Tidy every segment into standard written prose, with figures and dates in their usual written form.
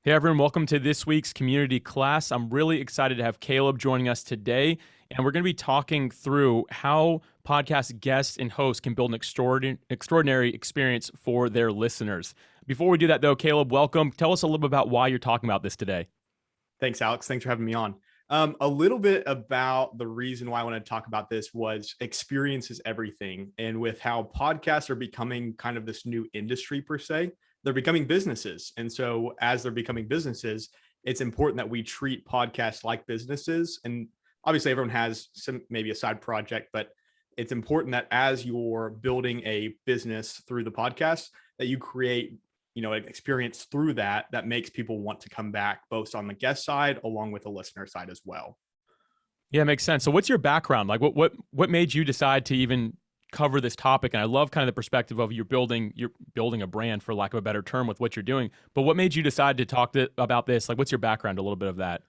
Hey everyone, welcome to this week's community class. I'm really excited to have Caleb joining us today, and we're going to be talking through how podcast guests and hosts can build an extraordinary experience for their listeners. Before we do that though, Caleb, welcome. Tell us a little bit about why you're talking about this today. Thanks, Alex. Thanks for having me on. A little bit about the reason why I want to talk about this was experience is everything. And with how podcasts are becoming kind of this new industry per se, they're becoming businesses. And so as they're becoming businesses, it's important that we treat podcasts like businesses. And obviously everyone has maybe a side project, but it's important that as you're building a business through the podcast, that you create an experience through that makes people want to come back, both on the guest side along with the listener side as well. Yeah, it makes sense. So what's your background? Like what made you decide to even cover this topic? And I love kind of the perspective of you're building a brand, for lack of a better term, with what you're doing. But what made you decide to talk about this? Like, what's your background? A little bit of that.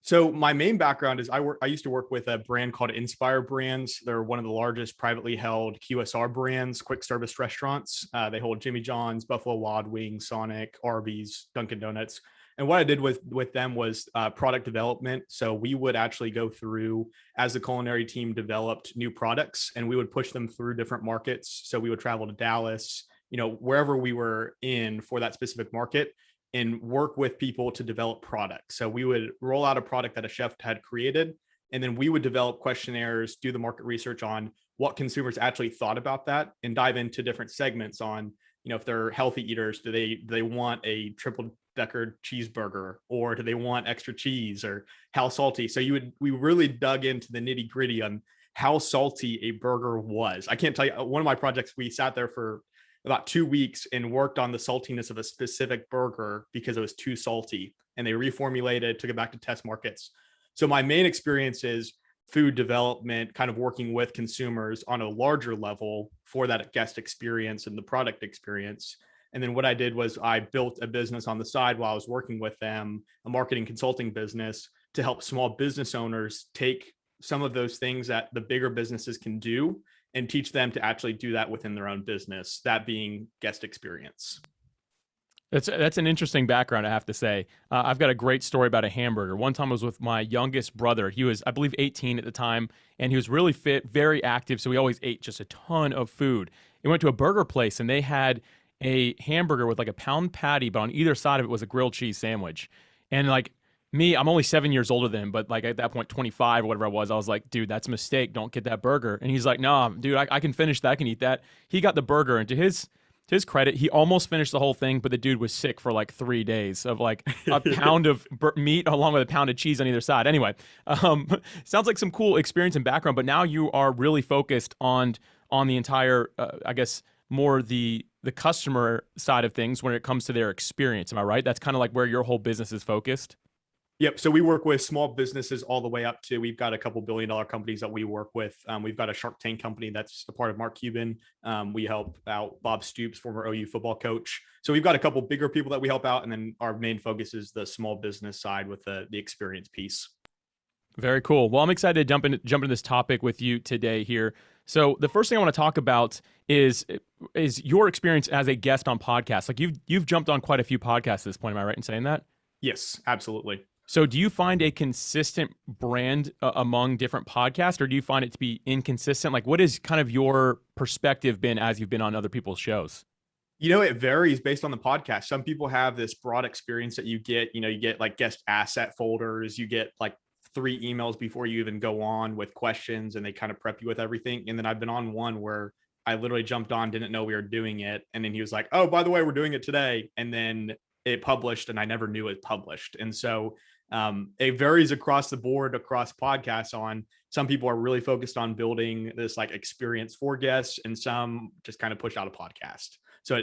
So my main background is I used to work with a brand called Inspire Brands. They're one of the largest privately held QSR brands, quick service restaurants. They hold Jimmy John's, Buffalo Wild Wings, Sonic, Arby's, Dunkin' Donuts. And what I did with them was product development. So we would actually go through, as the culinary team developed new products, and we would push them through different markets. So we would travel to Dallas, wherever we were in for that specific market, and work with people to develop products. So we would roll out a product that a chef had created, and then we would develop questionnaires, do the market research on what consumers actually thought about that, and dive into different segments on, if they're healthy eaters, do they want a triple decker cheeseburger, or do they want extra cheese, or how salty? So we really dug into the nitty gritty on how salty a burger was. I can't tell you, one of my projects, we sat there for about 2 weeks and worked on the saltiness of a specific burger because it was too salty, and they reformulated, took it back to test markets. So my main experience is food development, kind of working with consumers on a larger level for that guest experience and the product experience. And then what I did was I built a business on the side while I was working with them, a marketing consulting business, to help small business owners take some of those things that the bigger businesses can do and teach them to actually do that within their own business, that being guest experience. That's an interesting background, I have to say. I've got a great story about a hamburger. One time I was with my youngest brother. He was, I believe, 18 at the time, and he was really fit, very active, so he always ate just a ton of food. He went to a burger place, and they had a hamburger with like a pound patty, but on either side of it was a grilled cheese sandwich. And like me, I'm only 7 years older than him, but like at that point, 25 or whatever I was like, dude, that's a mistake. Don't get that burger. And he's like, no, dude, I can finish that. I can eat that. He got the burger, and to his credit, he almost finished the whole thing, but the dude was sick for like 3 days of like a pound of meat along with a pound of cheese on either side. Anyway, sounds like some cool experience and background, but now you are really focused on the entire, I guess, more the customer side of things when it comes to their experience. Am I right? That's kind of like where your whole business is focused. Yep. So we work with small businesses all the way up to, we've got a couple $1 billion companies that we work with. We've got a Shark Tank company that's a part of Mark Cuban. We help out Bob Stoops, former OU football coach. So we've got a couple bigger people that we help out. And then our main focus is the small business side with the experience piece. Very cool. Well, I'm excited to jump into this topic with you today here. So the first thing I want to talk about is your experience as a guest on podcasts. Like you've jumped on quite a few podcasts at this point. Am I right in saying that? Yes, absolutely. So do you find a consistent brand among different podcasts, or do you find it to be inconsistent? Like, what is kind of your perspective been as you've been on other people's shows? It varies based on the podcast. Some people have this broad experience that you get like guest asset folders, you get like 3 emails before you even go on with questions, and they kind of prep you with everything. And then I've been on one where I literally jumped on, didn't know we were doing it. And then he was like, oh, by the way, we're doing it today. And then it published, and I never knew it published. And so it varies across the board, across podcasts. On some people are really focused on building this like experience for guests, and some just kind of push out a podcast. So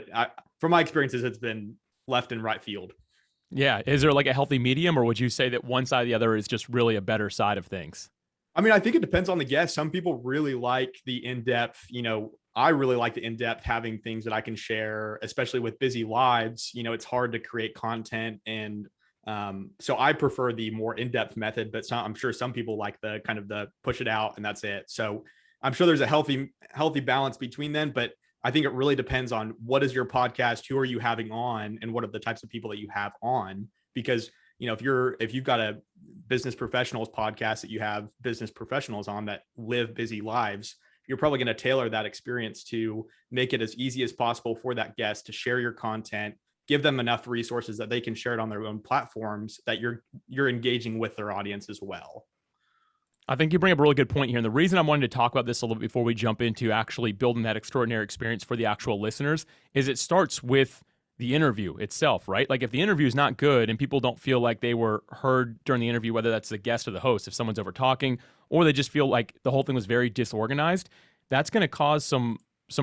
from my experiences, it's been left and right field. Yeah. Is there like a healthy medium, or would you say that one side or the other is just really a better side of things? I mean, I think it depends on the guest. Some people really like the in-depth, I really like the in-depth, having things that I can share, especially with busy lives. It's hard to create content. And so I prefer the more in-depth method, but I'm sure some people like the kind of the push it out and that's it. So I'm sure there's a healthy balance between them, but I think it really depends on what is your podcast, who are you having on, and what are the types of people that you have on, because, if you've got a business professionals podcast that you have business professionals on that live busy lives, you're probably going to tailor that experience to make it as easy as possible for that guest to share your content, give them enough resources that they can share it on their own platforms, that you're engaging with their audience as well. I think you bring up a really good point here. And the reason I wanted to talk about this a little bit before we jump into actually building that extraordinary experience for the actual listeners is it starts with the interview itself, right? Like if the interview is not good and people don't feel like they were heard during the interview, whether that's the guest or the host, if someone's over talking, or they just feel like the whole thing was very disorganized, that's going to cause some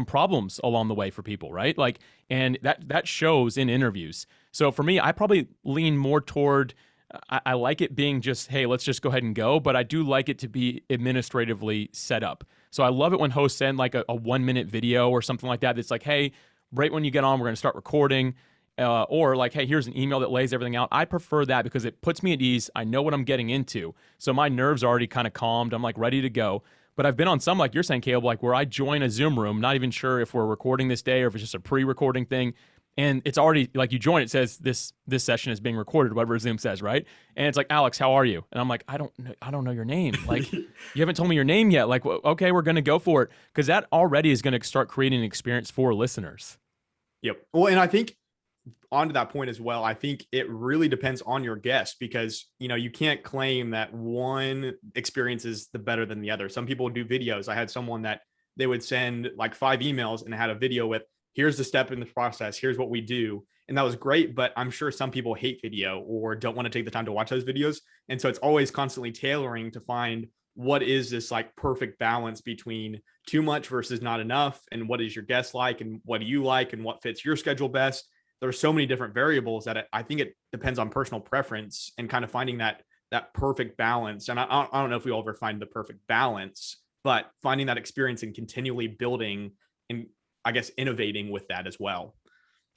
problems along the way for people, right? Like, and that shows in interviews. So for me, I probably lean more toward I like it being just, hey, let's just go ahead and go, but I do like it to be administratively set up. So I love it when hosts send like a 1-minute video or something like that. That's like, hey, right when you get on, we're going to start recording. Or like, hey, here's an email that lays everything out. I prefer that because it puts me at ease. I know what I'm getting into. So my nerves are already kind of calmed. I'm like ready to go. But I've been on some, like you're saying, Caleb, like where I join a Zoom room, not even sure if we're recording this day or if it's just a pre-recording thing. And it's already like you join, it says this session is being recorded, whatever Zoom says, right? And it's like, Alex, how are you? And I'm like, I don't know your name. Like, you haven't told me your name yet. Like, okay, we're going to go for it. Because that already is going to start creating an experience for listeners. Yep. Well, and I think on to that point as well, I think it really depends on your guest because, you can't claim that one experience is the better than the other. Some people do videos. I had someone that they would send like 5 emails and had a video with, here's the step in the process, here's what we do. And that was great, but I'm sure some people hate video or don't want to take the time to watch those videos. And so it's always constantly tailoring to find what is this like perfect balance between too much versus not enough. And what is your guest like and what do you like and what fits your schedule best? There are so many different variables that I think it depends on personal preference and kind of finding that perfect balance. And I don't know if we all ever find the perfect balance, but finding that experience and continually building and I guess innovating with that as well.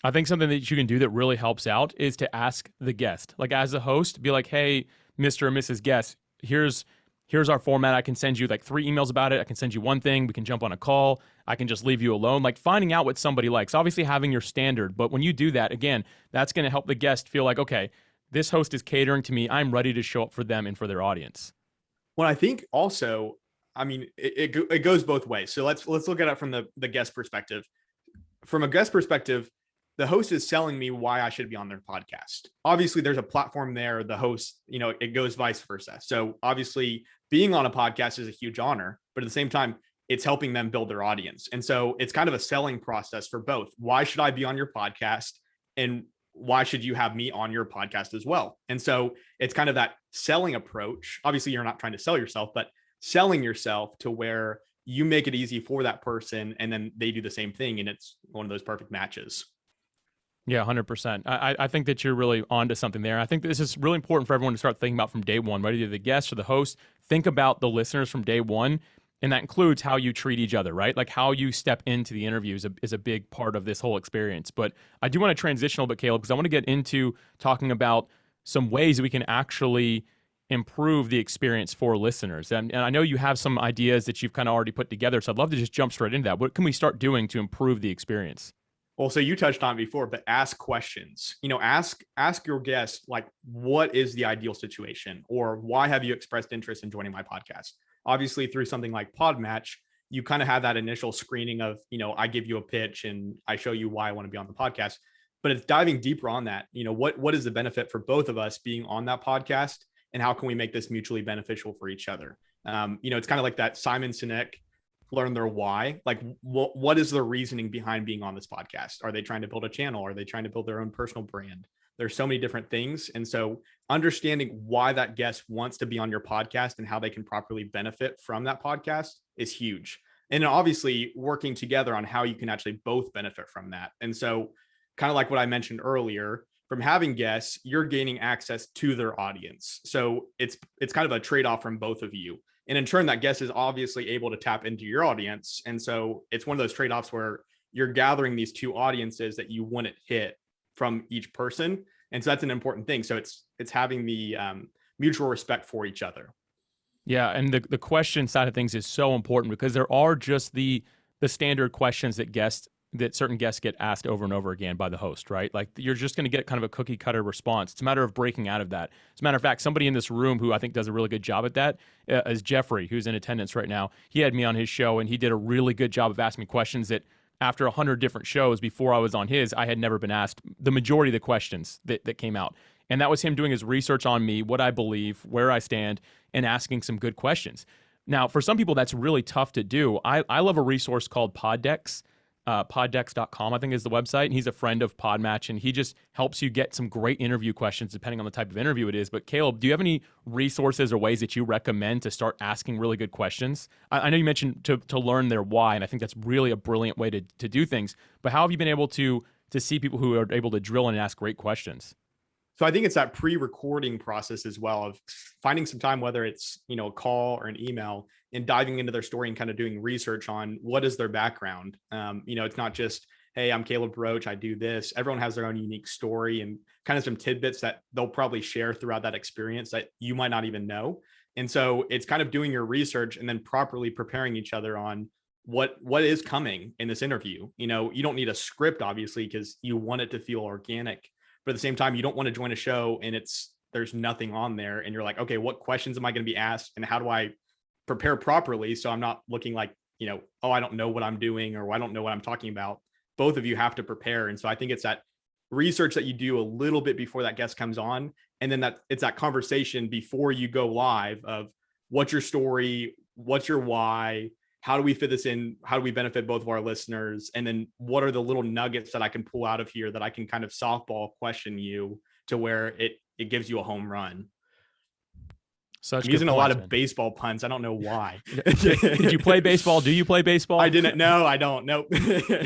I think something that you can do that really helps out is to ask the guest, like as a host, be like, hey, Mr. or Mrs. Guest, here's our format. I can send you like 3 emails about it. I can send you one thing. We can jump on a call. I can just leave you alone. Like finding out what somebody likes, obviously having your standard. But when you do that, again, that's going to help the guest feel like, okay, this host is catering to me. I'm ready to show up for them and for their audience. Well, I think also, I mean, it goes both ways. So let's look at it from the guest perspective. From a guest perspective, the host is selling me why I should be on their podcast. Obviously, there's a platform there. The host, it goes vice versa. So obviously, being on a podcast is a huge honor, but at the same time, it's helping them build their audience. And so it's kind of a selling process for both. Why should I be on your podcast? And why should you have me on your podcast as well? And so it's kind of that selling approach. Obviously, you're not trying to sell yourself, but selling yourself to where you make it easy for that person and then they do the same thing. And it's one of those perfect matches. Yeah, 100%. I think that you're really onto something there. I think this is really important for everyone to start thinking about from day one, whether you're the guest or the host. Think about the listeners from day one, and that includes how you treat each other, right? Like how you step into the interview is a big part of this whole experience. But I do want to transition a little bit, Caleb, because I want to get into talking about some ways that we can actually improve the experience for listeners. And I know you have some ideas that you've kind of already put together, so I'd love to just jump straight into that. What can we start doing to improve the experience? Well, so you touched on it before, but ask questions. Ask your guest, like, what is the ideal situation, or why have you expressed interest in joining my podcast? Obviously, through something like Podmatch, you kind of have that initial screening of, I give you a pitch and I show you why I want to be on the podcast. But it's diving deeper on that. What is the benefit for both of us being on that podcast, and how can we make this mutually beneficial for each other? It's kind of like that Simon Sinek, learn their why. Like what is the reasoning behind being on this podcast? Are they trying to build a channel? Are they trying to build their own personal brand? There's so many different things. And so understanding why that guest wants to be on your podcast and how they can properly benefit from that podcast is huge. And obviously working together on how you can actually both benefit from that. And so kind of like what I mentioned earlier, from having guests, you're gaining access to their audience. So it's kind of a trade-off from both of you. And in turn, that guest is obviously able to tap into your audience. And so it's one of those trade-offs where you're gathering these two audiences that you wouldn't hit from each person. And so that's an important thing. So it's having the mutual respect for each other. Yeah. And the question side of things is so important because there are just the standard questions that guests that certain guests get asked over and over again by the host, right? Like you're just going to get kind of a cookie cutter response. It's a matter of breaking out of that. As a matter of fact, somebody in this room who I think does a really good job at that is Jeffrey, who's in attendance right now. He had me on his show and he did a really good job of asking me questions that after 100 different shows before I was on his, I had never been asked the majority of the questions that came out. And that was him doing his research on me, what I believe, where I stand, and asking some good questions. Now, for some people, that's really tough to do. I love a resource called Poddex. Poddex.com, I think, is the website. And he's a friend of Podmatch, and he just helps you get some great interview questions depending on the type of interview it is. But Caleb, do you have any resources or ways that you recommend to start asking really good questions? I know you mentioned to learn their why, and I think that's really a brilliant way to do things. But how have you been able to see people who are able to drill in and ask great questions? So I think it's that pre-recording process as well of finding some time, whether it's, a call or an email, and diving into their story and kind of doing research on what is their background. It's not just, hey, I'm Caleb Roche, I do this. Everyone has their own unique story and kind of some tidbits that they'll probably share throughout that experience that you might not even know. And so it's kind of doing your research and then properly preparing each other on what is coming in this interview. You don't need a script, obviously, because you want it to feel organic. But at the same time, you don't want to join a show and there's nothing on there. And you're like, okay, what questions am I going to be asked? And how do I prepare properly? So I'm not looking like, oh, I don't know what I'm doing or I don't know what I'm talking about. Both of you have to prepare. And so I think it's that research that you do a little bit before that guest comes on. And then it's that conversation before you go live of what's your story? What's your why? How do we fit this in? How do we benefit both of our listeners? And then what are the little nuggets that I can pull out of here that I can kind of softball question you to where it gives you a home run? I'm using a lot of baseball puns. I don't know why. Did you play baseball? Do you play baseball? I didn't. No, I don't. Nope.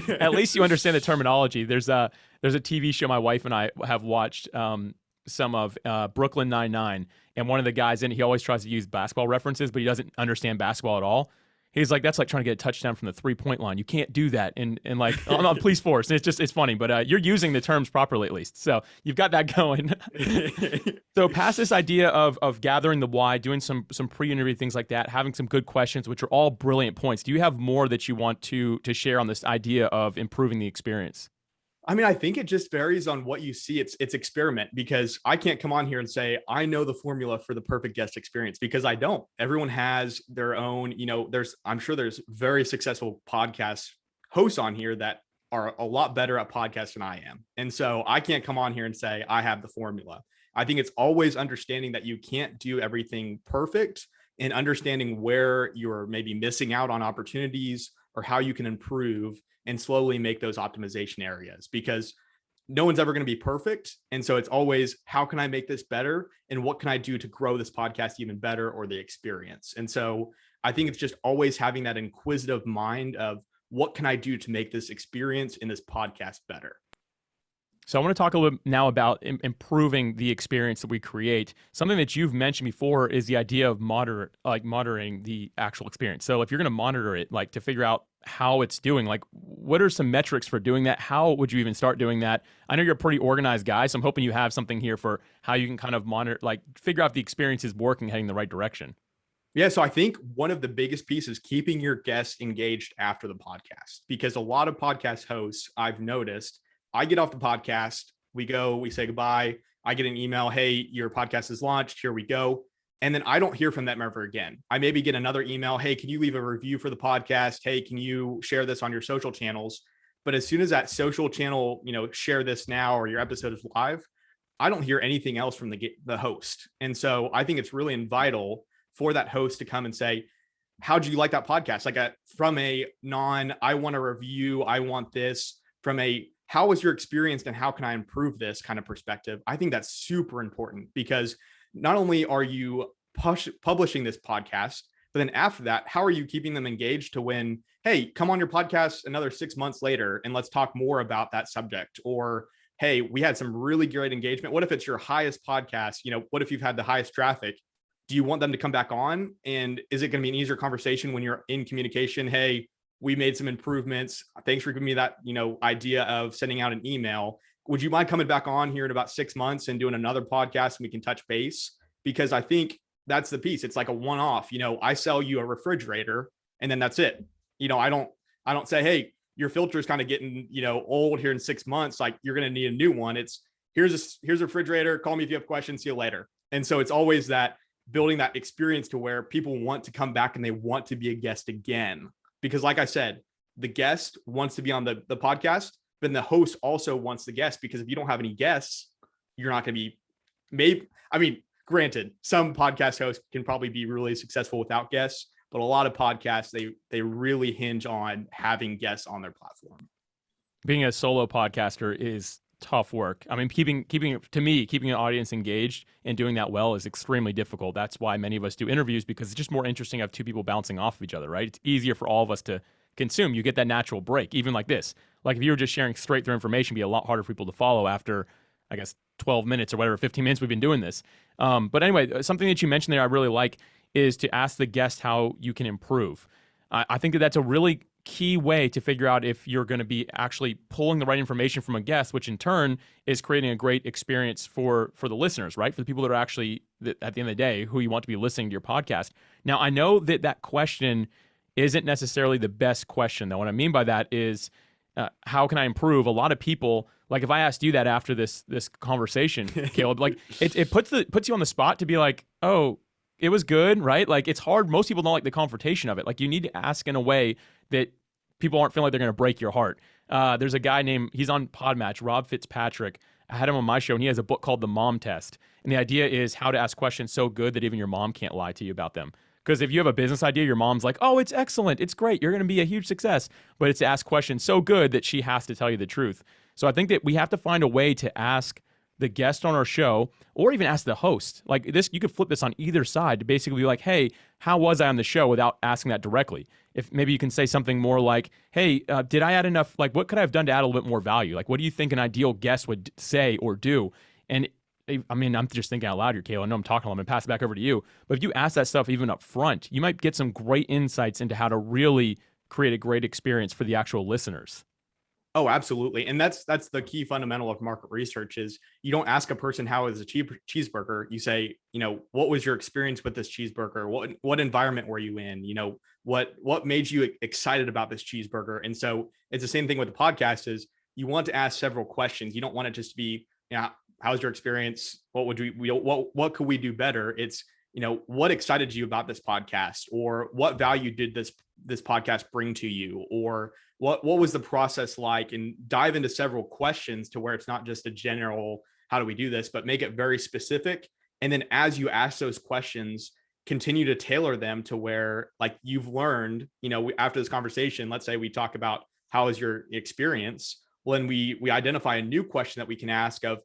At least you understand the terminology. There's a TV show my wife and I have watched some of, Brooklyn Nine-Nine. And one of the guys in it, he always tries to use basketball references, but he doesn't understand basketball at all. He's like, that's like trying to get a touchdown from the 3-point line. You can't do that. And like on the police force. And it's funny, but you're using the terms properly at least. So you've got that going. So past this idea of gathering the why, doing some pre-interview things like that, having some good questions, which are all brilliant points. Do you have more that you want to share on this idea of improving the experience? I mean, I think it just varies on what you see. It's experiment, because I can't come on here and say, I know the formula for the perfect guest experience, because I don't. Everyone has their own, I'm sure there's very successful podcast hosts on here that are a lot better at podcasts than I am. And so I can't come on here and say, I have the formula. I think it's always understanding that you can't do everything perfect and understanding where you're maybe missing out on opportunities or how you can improve and slowly make those optimization areas, because no one's ever going to be perfect. And so it's always, how can I make this better? And what can I do to grow this podcast even better, or the experience? And so I think it's just always having that inquisitive mind of, what can I do to make this experience in this podcast better? So I want to talk a little now about improving the experience that we create. Something that you've mentioned before is the idea of monitoring the actual experience. So if you're going to monitor it, like to figure out how it's doing, like what are some metrics for doing that? How would you even start doing that? I know you're a pretty organized guy, so I'm hoping you have something here for how you can kind of monitor, like figure out if the experience is working, heading the right direction. Yeah. So I think one of the biggest pieces, keeping your guests engaged after the podcast, because a lot of podcast hosts, I've noticed, I get off the podcast, we say goodbye. I get an email, hey, your podcast is launched, here we go. And then I don't hear from them ever again. I maybe get another email, hey, can you leave a review for the podcast? Hey, can you share this on your social channels? But as soon as that social channel, share this now, or your episode is live, I don't hear anything else from the host. And so I think it's really vital for that host to come and say, how'd you like that podcast? Like from a I want a review, I want this, from a how was your experience and how can I improve this kind of perspective. I think that's super important, because not only are you publishing this podcast, but then after that, how are you keeping them engaged to when, hey, come on your podcast another 6 months later and let's talk more about that subject? Or, hey, we had some really great engagement. What if it's your highest podcast? What if you've had the highest traffic? Do you want them to come back on? And is it going to be an easier conversation when you're in communication? Hey, we made some improvements. Thanks for giving me that, idea of sending out an email. Would you mind coming back on here in about 6 months and doing another podcast and we can touch base? Because I think that's the piece. It's like a one-off. I sell you a refrigerator and then that's it. I don't say, hey, your filter is kind of getting, old here in 6 months, like you're going to need a new one. It's here's a refrigerator. Call me if you have questions. See you later. And so it's always that building that experience to where people want to come back and they want to be a guest again. Because like I said, the guest wants to be on the podcast, but the host also wants the guest, because if you don't have any guests, you're not going to be granted, some podcast hosts can probably be really successful without guests, but a lot of podcasts, they really hinge on having guests on their platform. Being a solo podcaster is tough work. I mean, keeping an audience engaged and doing that well is extremely difficult. That's why many of us do interviews, because it's just more interesting to have two people bouncing off of each other, right? It's easier for all of us to consume. You get that natural break, even like this. Like if you were just sharing straight through information, it'd be a lot harder for people to follow after, I guess, 12 minutes or whatever, 15 minutes we've been doing this. But anyway, something that you mentioned there I really like is to ask the guest how you can improve. I think that that's a really key way to figure out if you're going to be actually pulling the right information from a guest, which in turn is creating a great experience for the listeners, right? For the people that are actually, at the end of the day, who you want to be listening to your podcast. Now, I know that question isn't necessarily the best question, though. What I mean by that is, how can I improve? A lot of people, like if I asked you that after this conversation, Caleb, like it puts you on the spot to be like, oh, it was good, right? Like it's hard. Most people don't like the confrontation of it. Like you need to ask in a way that people aren't feeling like they're going to break your heart. There's a guy he's on Podmatch, Rob Fitzpatrick. I had him on my show, and he has a book called The Mom Test. And the idea is how to ask questions so good that even your mom can't lie to you about them. Because if you have a business idea, your mom's like, oh, it's excellent, it's great, you're going to be a huge success. But it's to ask questions so good that she has to tell you the truth. So I think that we have to find a way to ask the guest on our show, or even ask the host. Like this, you could flip this on either side to basically be like, hey, how was I on the show, without asking that directly. If maybe you can say something more like, hey, did I add enough, like what could I have done to add a little bit more value? Like what do you think an ideal guest would say or do? And I mean, I'm just thinking out loud here, Kayla. I know I'm talking a lot. I'm going to pass it back over to you. But if you ask that stuff even up front, you might get some great insights into how to really create a great experience for the actual listeners. Oh, absolutely. And that's the key fundamental of market research is you don't ask a person how is a cheeseburger. You say, what was your experience with this cheeseburger? What environment were you in? What made you excited about this cheeseburger? And so it's the same thing with the podcast is you want to ask several questions. You don't want it just to be, how's your experience? What could we do better? It's, what excited you about this podcast, or what value did this podcast bring to you, or what was the process like, and dive into several questions to where it's not just a general, how do we do this, but make it very specific. And then as you ask those questions, continue to tailor them to where like you've learned, after this conversation, let's say we talk about how is your experience? Well, then we identify a new question that we can ask of,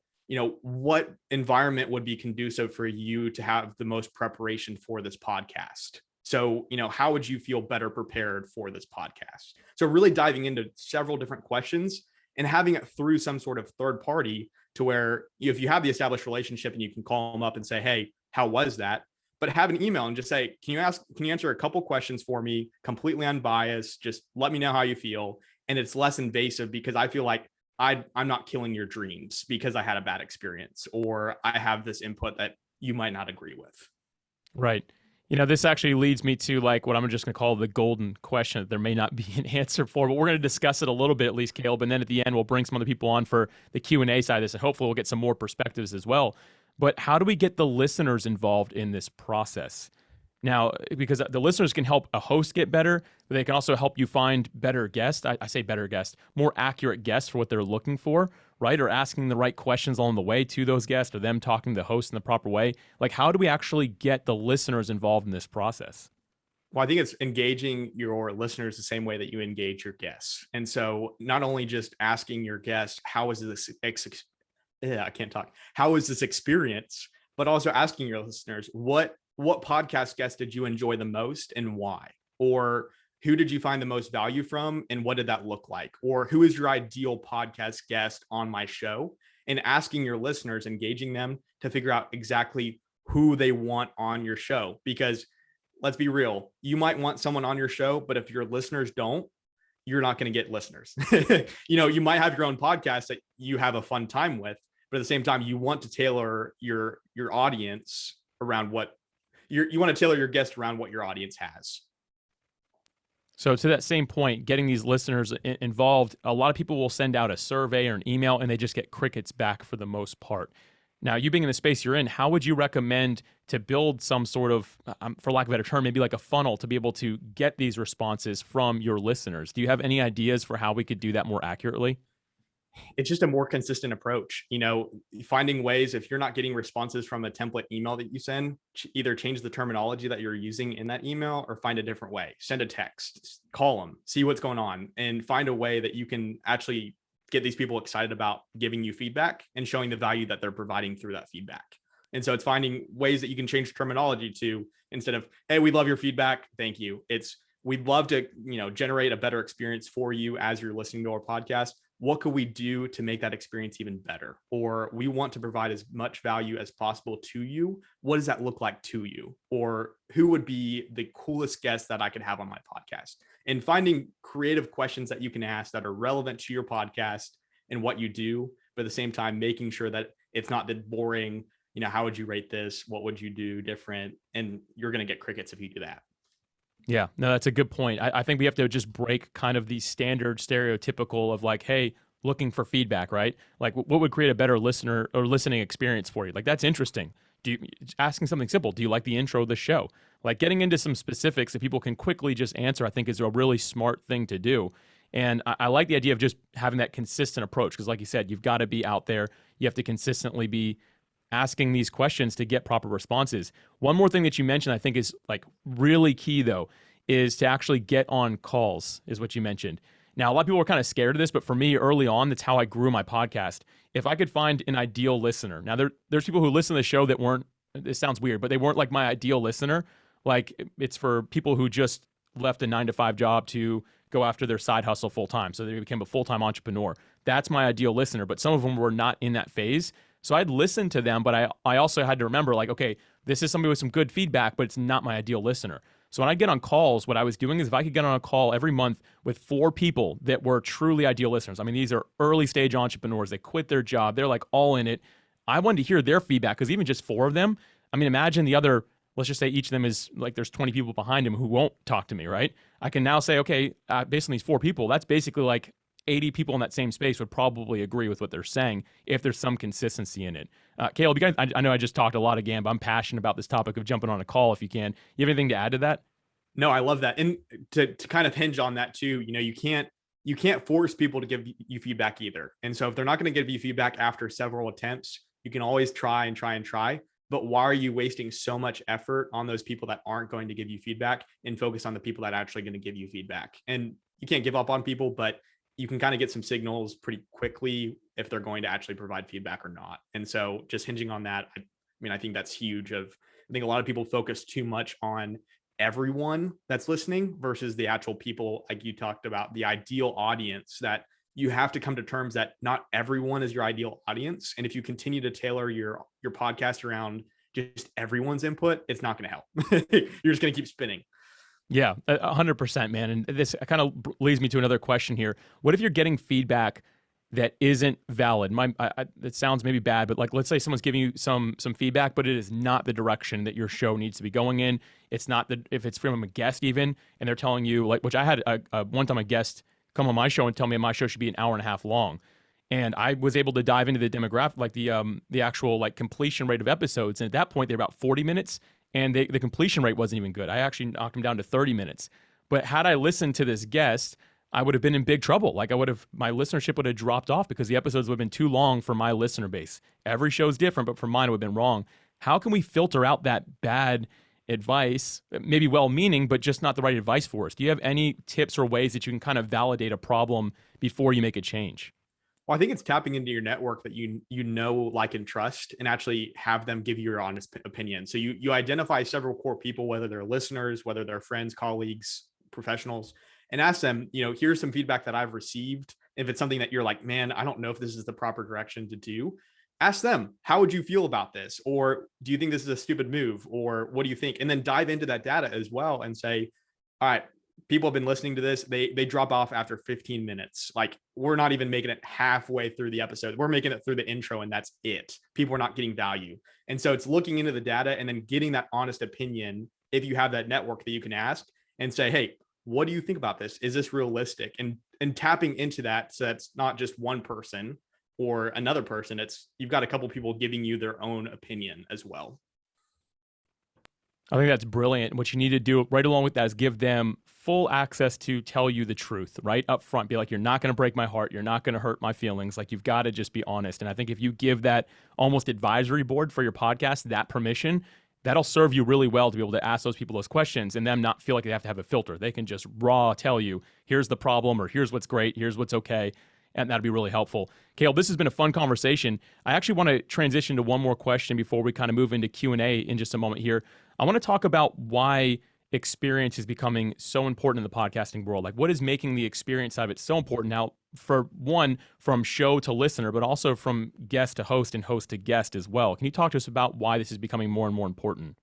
what environment would be conducive for you to have the most preparation for this podcast? So, how would you feel better prepared for this podcast? So really diving into several different questions and having it through some sort of third party to where if you have the established relationship and you can call them up and say, hey, how was that? But have an email and just say, can you answer a couple questions for me, completely unbiased? Just let me know how you feel. And it's less invasive, because I feel like I'm not killing your dreams because I had a bad experience, or I have this input that you might not agree with. Right. This actually leads me to like what I'm just going to call the golden question that there may not be an answer for, but we're going to discuss it a little bit, at least, Caleb, and then at the end we'll bring some other people on for the Q&A side of this, and hopefully we'll get some more perspectives as well. But how do we get the listeners involved in this process? Now, because the listeners can help a host get better, but they can also help you find better guests. I say better guests, more accurate guests for what they're looking for, right? Or asking the right questions along the way to those guests, or them talking to the host in the proper way. Like, how do we actually get the listeners involved in this process? Well, I think it's engaging your listeners the same way that you engage your guests. And so not only just asking your guests, how is this experience, but also asking your listeners, what podcast guest did you enjoy the most and why? Or who did you find the most value from and what did that look like? Or who is your ideal podcast guest on my show? And asking your listeners, engaging them to figure out exactly who they want on your show. Because let's be real, you might want someone on your show, but if your listeners don't, you're not going to get listeners. You might have your own podcast that you have a fun time with, but at the same time, you want to tailor your audience around what you want to tailor your guest around what your audience has. So to that same point, getting these listeners involved, a lot of people will send out a survey or an email and they just get crickets back for the most part. Now, you being in the space you're in, how would you recommend to build some sort of, for lack of a better term, maybe like a funnel to be able to get these responses from your listeners? Do you have any ideas for how we could do that more accurately? It's just a more consistent approach. Finding ways, if you're not getting responses from a template email that you send, either change the terminology that you're using in that email or find a different way. Send a text, call them, see what's going on, and find a way that you can actually get these people excited about giving you feedback and showing the value that they're providing through that feedback. And so it's finding ways that you can change terminology to, instead of, hey, we love your feedback, thank you, it's, we'd love to, generate a better experience for you as you're listening to our podcast. What could we do to make that experience even better? Or we want to provide as much value as possible to you. What does that look like to you? Or who would be the coolest guest that I could have on my podcast? And finding creative questions that you can ask that are relevant to your podcast and what you do, but at the same time, making sure that it's not the boring, how would you rate this? What would you do different? And you're going to get crickets if you do that. Yeah, no, that's a good point. I think we have to just break kind of the standard stereotypical of like, hey, looking for feedback, right? Like, what would create a better listener or listening experience for you? Like, that's interesting. Asking something simple? Do you like the intro of the show? Like, getting into some specifics that people can quickly just answer, I think is a really smart thing to do. And I like the idea of just having that consistent approach because, like you said, you've got to be out there. You have to consistently be asking these questions to get proper responses. One more thing that you mentioned, I think is like really key though, is to actually get on calls, is what you mentioned. Now, a lot of people are kind of scared of this, but for me early on, that's how I grew my podcast. If I could find an ideal listener, now there's people who listen to the show that weren't, this sounds weird, but they weren't like my ideal listener. Like it's for people who just left a 9-to-5 job to go after their side hustle full time. So they became a full-time entrepreneur. That's my ideal listener, but some of them were not in that phase. So I'd listen to them, but I also had to remember like, okay, this is somebody with some good feedback, but it's not my ideal listener. So when I get on calls, what I was doing is if I could get on a call every month with 4 people that were truly ideal listeners. I mean, these are early stage entrepreneurs. They quit their job. They're like all in it. I wanted to hear their feedback because even just 4 of them, I mean, imagine the other, let's just say each of them is like there's 20 people behind him who won't talk to me, right? I can now say, okay, based on these 4 people, that's basically like 80 people in that same space would probably agree with what they're saying if there's some consistency in it. Caleb, you guys, I know I just talked a lot again, but I'm passionate about this topic of jumping on a call if you can. You have anything to add to that? No, I love that. And to kind of hinge on that too, you can't force people to give you feedback either. And so if they're not going to give you feedback after several attempts, you can always try and try and try. But why are you wasting so much effort on those people that aren't going to give you feedback and focus on the people that are actually going to give you feedback? And you can't give up on people, but you can kind of get some signals pretty quickly if they're going to actually provide feedback or not. And so just hinging on that, I think that's huge. I think a lot of people focus too much on everyone that's listening versus the actual people, like you talked about, the ideal audience, that you have to come to terms that not everyone is your ideal audience. And if you continue to tailor your podcast around just everyone's input, it's not going to help. You're just going to keep spinning. Yeah, 100%, man. And this kind of leads me to another question here. What if you're getting feedback that isn't valid? It sounds maybe bad, but like, let's say someone's giving you some feedback, but it is not the direction that your show needs to be going in. It's not if it's from a guest even, and they're telling you like, which I had one time a guest come on my show and tell me my show should be an hour and a half long. And I was able to dive into the demographic, like the actual like completion rate of episodes. And at that point, they're about 40 minutes. And the completion rate wasn't even good. I actually knocked them down to 30 minutes. But had I listened to this guest, I would have been in big trouble. Like my listenership would have dropped off because the episodes would have been too long for my listener base. Every show is different, but for mine, it would have been wrong. How can we filter out that bad advice, maybe well-meaning, but just not the right advice for us? Do you have any tips or ways that you can kind of validate a problem before you make a change? Well, I think it's tapping into your network that like, and trust, and actually have them give you your honest opinion. So you identify several core people, whether they're listeners, whether they're friends, colleagues, professionals, and ask them, here's some feedback that I've received. If it's something that you're like, man, I don't know if this is the proper direction to do, ask them, how would you feel about this? Or do you think this is a stupid move? Or what do you think? And then dive into that data as well and say, all right, people have been listening to this. They drop off after 15 minutes. Like, we're not even making it halfway through the episode. We're making it through the intro and that's it. People are not getting value. And so it's looking into the data and then getting that honest opinion. If you have that network that you can ask and say, hey, what do you think about this? Is this realistic? And tapping into that, so that's not just one person or another person. It's you've got a couple people giving you their own opinion as well. I think that's brilliant. What you need to do right along with that is give them full access to tell you the truth right up front. Be like, you're not going to break my heart. You're not going to hurt my feelings. Like, you've got to just be honest. And I think if you give that almost advisory board for your podcast that permission, that'll serve you really well to be able to ask those people those questions and them not feel like they have to have a filter. They can just raw tell you, here's the problem, or here's what's great, here's what's okay. And that'd be really helpful. Caleb, this has been a fun conversation. I actually want to transition to one more question before we kind of move into Q&A in just a moment here. I want to talk about why experience is becoming so important in the podcasting world. Like, what is making the experience side of it so important now, for one, from show to listener, but also from guest to host and host to guest as well. Can you talk to us about why this is becoming more and more important?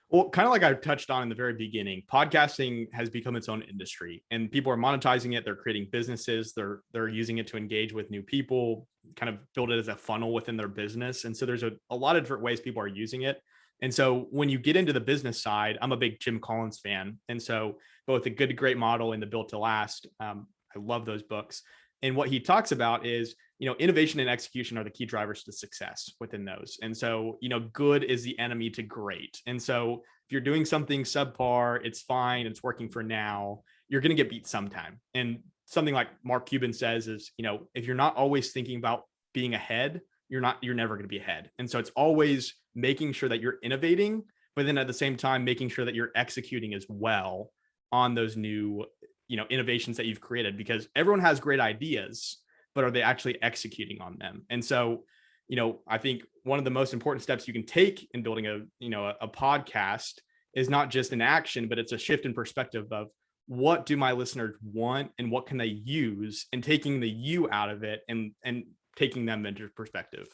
Well, kind of like I touched on in the very beginning, podcasting has become its own industry, and people are monetizing it. They're creating businesses. They're using it to engage with new people, kind of build it as a funnel within their business. And so there's a lot of different ways people are using it. And so when you get into the business side, I'm a big Jim Collins fan. And so both the Good to Great model and the Built to Last, I love those books. And what he talks about is, innovation and execution are the key drivers to success within those. And so, good is the enemy to great. And so if you're doing something subpar, it's fine, it's working for now, you're going to get beat sometime. And something like Mark Cuban says is, if you're not always thinking about being ahead, you're never going to be ahead. And so it's always making sure that you're innovating, but then at the same time, making sure that you're executing as well on those new, innovations that you've created, because everyone has great ideas, but are they actually executing on them? And so, I think one of the most important steps you can take in building a podcast is not just an action, but it's a shift in perspective of what do my listeners want and what can they use, and taking the you out of it and taking them into perspective.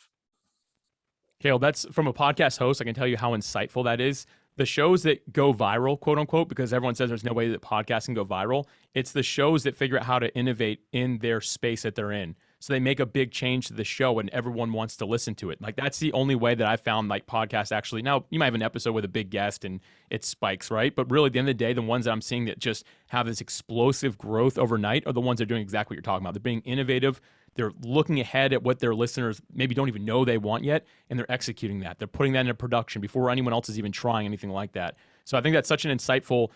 Caleb, that's from a podcast host. I can tell you how insightful that is. The shows that go viral, quote unquote, because everyone says there's no way that podcasts can go viral. It's the shows that figure out how to innovate in their space that they're in. So they make a big change to the show and everyone wants to listen to it. Like, that's the only way that I found like podcasts actually. Now, you might have an episode with a big guest and it spikes, right? But really, at the end of the day, the ones that I'm seeing that just have this explosive growth overnight are the ones that are doing exactly what you're talking about. They're being innovative. They're looking ahead at what their listeners maybe don't even know they want yet, and they're executing that. They're putting that into production before anyone else is even trying anything like that. So I think that's such an insightful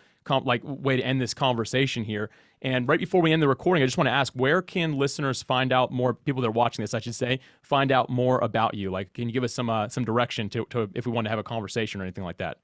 way to end this conversation here. And right before we end the recording, I just want to ask, where can listeners find out more, people that are watching this, I should say, find out more about you? Like, can you give us some direction to if we want to have a conversation or anything like that?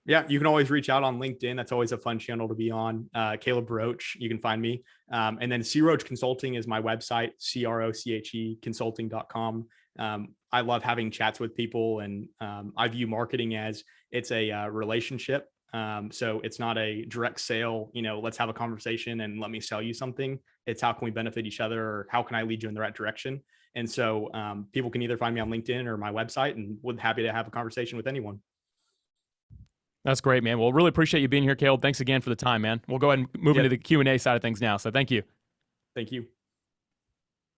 Yeah, you can always reach out on LinkedIn. That's always a fun channel to be on. Caleb Roche, you can find me. And then C Roche Consulting is my website, CROCHE consulting.com. I love having chats with people, and I view marketing as it's a relationship. So it's not a direct sale, let's have a conversation and let me sell you something. It's how can we benefit each other, or how can I lead you in the right direction? And so people can either find me on LinkedIn or my website, and would happy to have a conversation with anyone. That's great, man. Well, really appreciate you being here, Caleb. Thanks again for the time, man. We'll go ahead and move into the Q&A side of things now. So thank you. Thank you.